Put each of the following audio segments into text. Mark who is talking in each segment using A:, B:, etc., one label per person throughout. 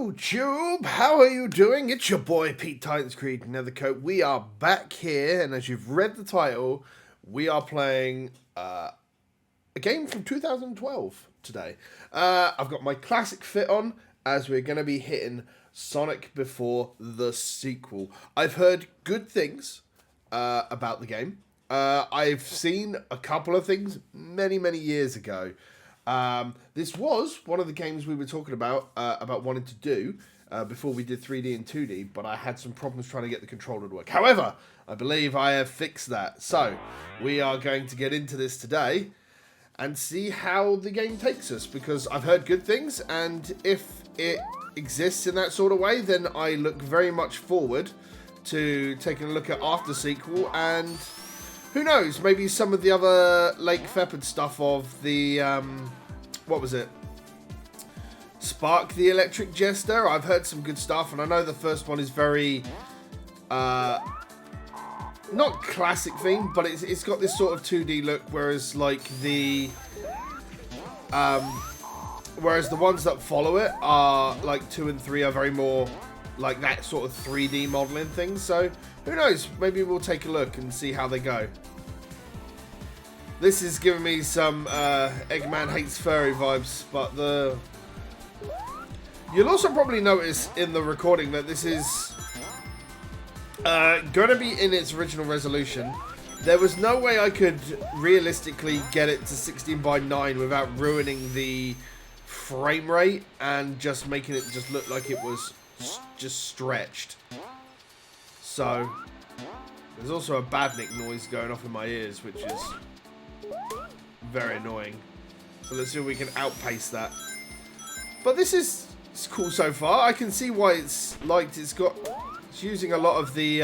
A: YouTube, how are you doing? It's your boy Pete Titans Creed Nethercoat. We are back here, and as you've read the title, we are playing a game from 2012 today. I've got my classic fit on, as we're going to be hitting Sonic before the sequel. I've heard good things about the game. I've seen a couple of things many years ago. This was one of the games we were talking about wanting to do before we did 3D and 2D, but I had some problems trying to get the controller to work. However, I believe I have fixed that. So, we are going to get into this today and see how the game takes us, because I've heard good things, and if it exists in that sort of way, then I look very much forward to taking a look at after sequel, and who knows, maybe some of the other Lake Fepard stuff of the, what was it? Spark the Electric Jester. I've heard some good stuff, and I know the first one is very, not classic theme, but it's got this sort of 2D look, whereas like the, whereas the ones that follow it are, like 2 and 3 are very more like that sort of 3D modeling thing, so who knows, maybe we'll take a look and see how they go. This is giving me some Eggman Hates Furry vibes, but you'll also probably notice in the recording that this is going to be in its original resolution. There was no way I could realistically get it to 16:9 without ruining the frame rate and just making it just look like it was just stretched. So there's also a badnik noise going off in my ears, which is very annoying. So let's see if we can outpace that. But it's cool so far. I can see why it's liked. It's using a lot of the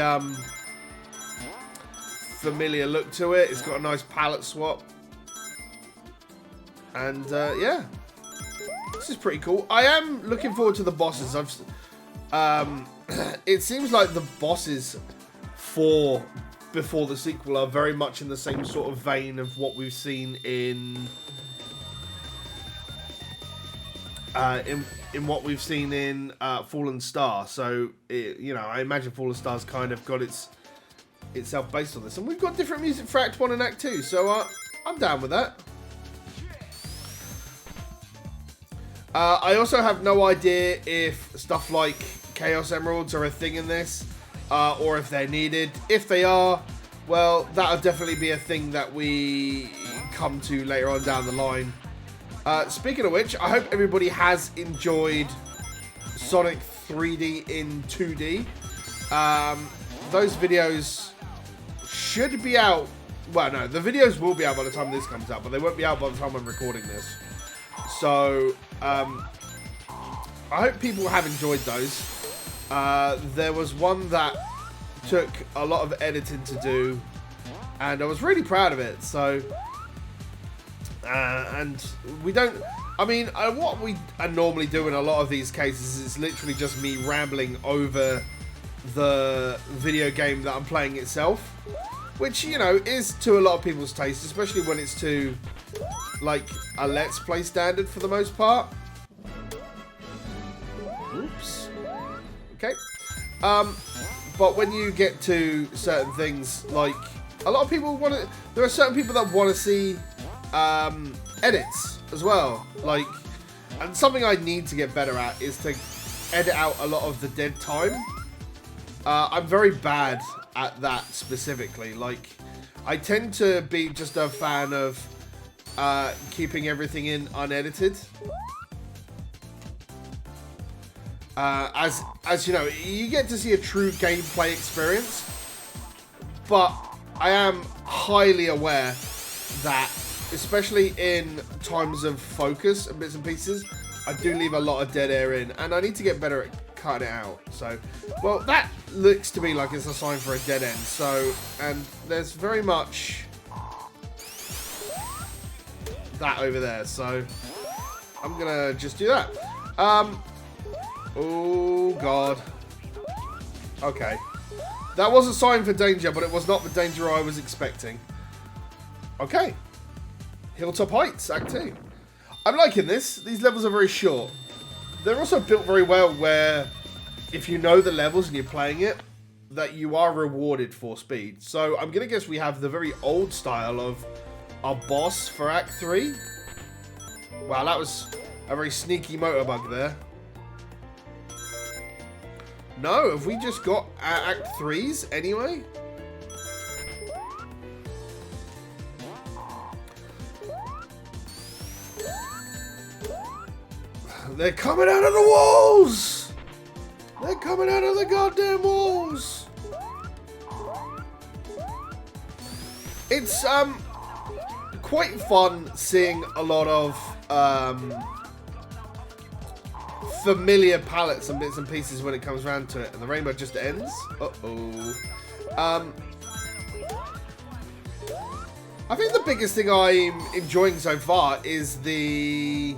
A: familiar look to it. It's got a nice palette swap, and yeah, this is pretty cool. I am looking forward to the bosses. It seems like the bosses for before the sequel are very much in the same sort of vein of what we've seen in what we've seen in Fallen Star. So you know, I imagine Fallen Star's kind of got itself based on this, and we've got different music for Act 1 and Act 2. So I'm down with that. I also have no idea if stuff like Chaos Emeralds are a thing in this, or if they're needed. If they are, well, that'll definitely be a thing that we come to later on down the line. Speaking of which, I hope everybody has enjoyed Sonic 3D in 2D. Those videos should be out. Well, no, the videos will be out by the time this comes out, but they won't be out by the time I'm recording this. So, I hope people have enjoyed those. There was one that took a lot of editing to do, and I was really proud of it. So, and we don't, I mean, what we normally do in a lot of these cases is literally just me rambling over the video game that I'm playing itself, which, you know, is to a lot of people's taste, especially when it's to like a Let's Play standard for the most part. Oops. Okay. But when you get to certain things, like a lot of people want to, there are certain people that want to see edits as well. Like, and something I need to get better at is to edit out a lot of the dead time. I'm very bad at that specifically. Like, I tend to be just a fan of keeping everything in unedited. As you know, you get to see a true gameplay experience, but I am highly aware that, especially in times of focus and bits and pieces, I do leave a lot of dead air in, and I need to get better at cutting it out. So, well, that looks to me like it's a sign for a dead end. So, and there's very much that over there. So, I'm gonna just do that. Oh, God. Okay. That was a sign for danger, but it was not the danger I was expecting. Okay. Hilltop Heights, Act 2. I'm liking this. These levels are very short. They're also built very well where if you know the levels and you're playing it, that you are rewarded for speed. So I'm going to guess we have the very old style of our boss for Act 3. Wow, that was a very sneaky motorbug there. No, have we just got Act 3s anyway? They're coming out of the walls! They're coming out of the goddamn walls! It's, quite fun seeing a lot of, familiar palettes and bits and pieces when it comes around to it. And the rainbow just ends. Uh-oh. I think the biggest thing I'm enjoying so far is the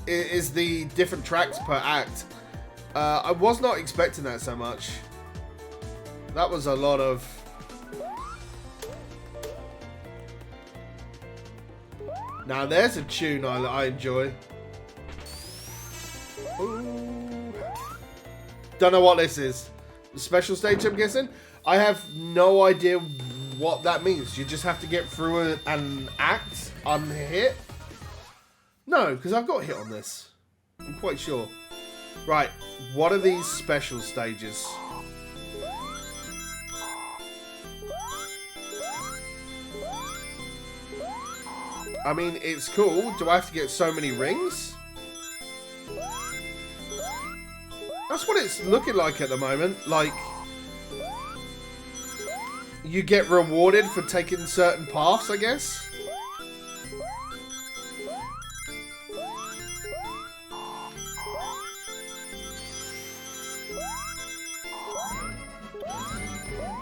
A: different tracks per act. I was not expecting that so much. That was a lot of... Now there's a tune I enjoy. Ooh. Don't know what this is. The special stage, I'm guessing? I have no idea what that means. You just have to get through an act unhit? No, because I've got hit on this. I'm quite sure. Right, what are these special stages? I mean, it's cool. Do I have to get so many rings? That's what it's looking like at the moment. Like, you get rewarded for taking certain paths, I guess.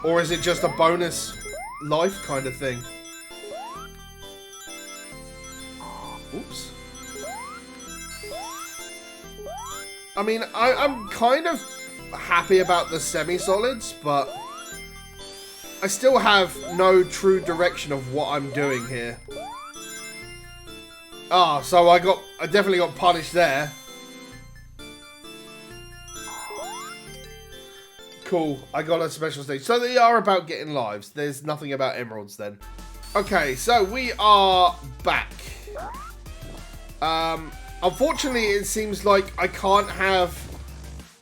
A: Or is it just a bonus life kind of thing? Oops. I mean, I'm kind of happy about the semi-solids, but I still have no true direction of what I'm doing here. Ah, so I definitely got punished there. Cool, I got a special stage. So they are about getting lives. There's nothing about emeralds then. Okay, so we are back. Unfortunately, it seems like I can't have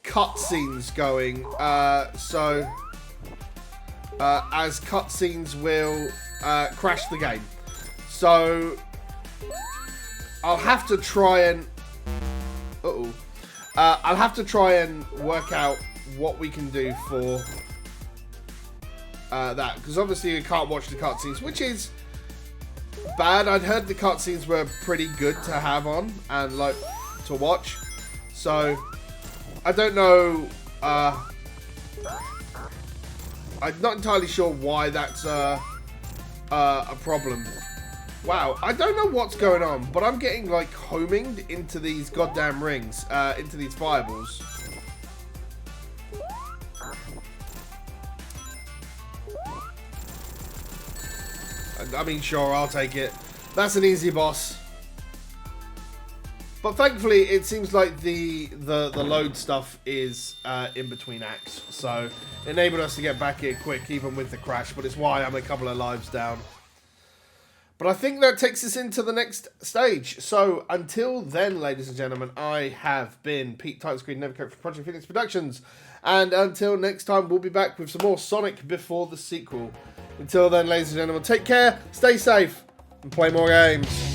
A: cutscenes going. As cutscenes will crash the game. So I'll have to try and... I'll have to try and work out what we can do for that. Because obviously you can't watch the cutscenes, which is bad. I'd heard the cutscenes were pretty good to have on and like to watch. So I don't know. I'm not entirely sure why that's a problem. Wow, I don't know what's going on, but I'm getting like hominged into these goddamn rings, into these fireballs. I mean, sure, I'll take it. That's an easy boss. But thankfully, it seems like the load stuff is in between acts. So, it enabled us to get back here quick, even with the crash. But it's why I'm a couple of lives down. But I think that takes us into the next stage. So, until then, ladies and gentlemen, I have been Pete Tightscreen, Nevercoat for Project Phoenix Productions. And until next time, we'll be back with some more Sonic before the sequel. Until then, ladies and gentlemen, take care, stay safe, and play more games.